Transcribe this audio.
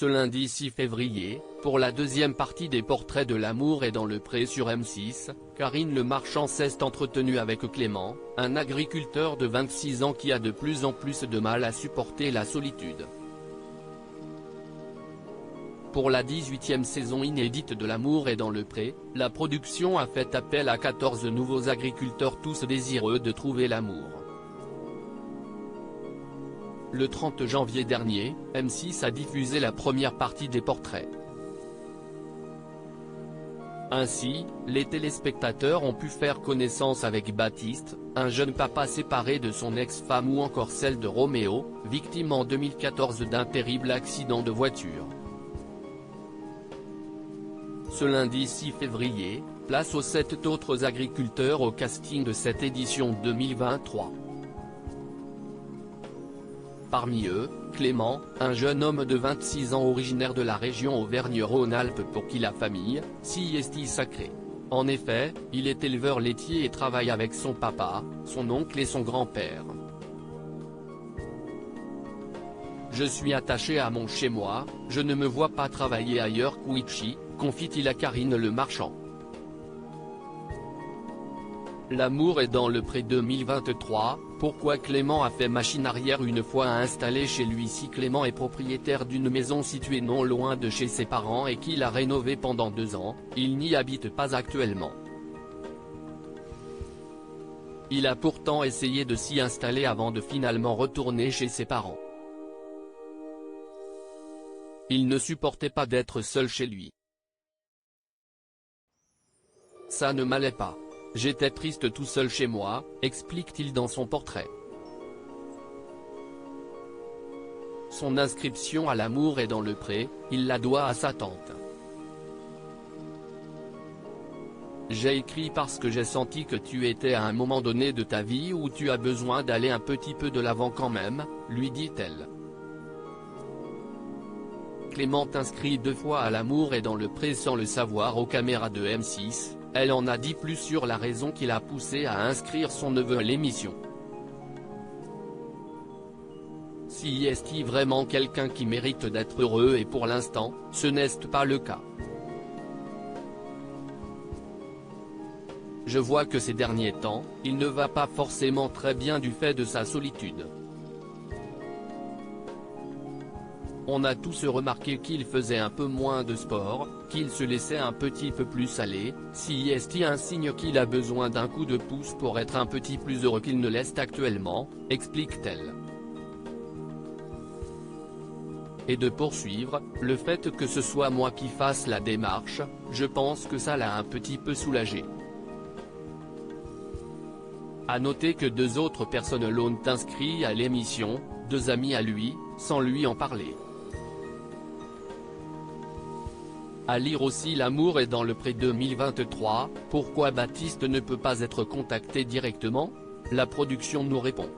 Ce lundi 6 février, pour la deuxième partie des Portraits de l'amour et dans le pré sur M6, Karine Le Marchand s'est entretenue avec Clément, un agriculteur de 26 ans qui a de plus en plus de mal à supporter la solitude. Pour la 18e saison inédite de L'amour est dans le pré, la production a fait appel à 14 nouveaux agriculteurs tous désireux de trouver l'amour. Le 30 janvier dernier, M6 a diffusé la première partie des portraits. Ainsi, les téléspectateurs ont pu faire connaissance avec Baptiste, un jeune papa séparé de son ex-femme ou encore celle de Roméo, victime en 2014 d'un terrible accident de voiture. Ce lundi 6 février, place aux 7 autres agriculteurs au casting de cette édition 2023. Parmi eux, Clément, un jeune homme de 26 ans originaire de la région Auvergne-Rhône-Alpes pour qui la famille, si est sacrée. En effet, il est éleveur laitier et travaille avec son papa, son oncle et son grand-père. Je suis attaché à mon chez-moi, je ne me vois pas travailler ailleurs qu'Ouichi, confie-t-il à Karine Le Marchand. L'amour est dans le pré 2023, pourquoi Clément a fait machine arrière une fois installé chez lui. Si Clément est propriétaire d'une maison située non loin de chez ses parents et qu'il a rénové pendant 2 ans, il n'y habite pas actuellement. Il a pourtant essayé de s'y installer avant de finalement retourner chez ses parents. Il ne supportait pas d'être seul chez lui. Ça ne m'allait pas. J'étais triste tout seul chez moi, explique-t-il dans son portrait. Son inscription à L'amour est dans le pré, il la doit à sa tante. J'ai écrit parce que j'ai senti que tu étais à un moment donné de ta vie où tu as besoin d'aller un petit peu de l'avant quand même, lui dit-elle. Clément inscrit 2 fois à L'amour est dans le pré sans le savoir aux caméras de M6. Elle en a dit plus sur la raison qui l'a poussé à inscrire son neveu à l'émission. Si est-il vraiment quelqu'un qui mérite d'être heureux et pour l'instant, ce n'est pas le cas. Je vois que ces derniers temps, il ne va pas forcément très bien du fait de sa solitude. On a tous remarqué qu'il faisait un peu moins de sport, qu'il se laissait un petit peu plus aller, si est un signe qu'il a besoin d'un coup de pouce pour être un petit plus heureux qu'il ne l'est actuellement, explique-t-elle. Et de poursuivre, le fait que ce soit moi qui fasse la démarche, je pense que ça l'a un petit peu soulagé. À noter que 2 autres personnes l'ont inscrit à l'émission, 2 amis à lui, sans lui en parler. À lire aussi L'amour est dans le pré 2023, pourquoi Baptiste ne peut pas être contacté directement? La production nous répond.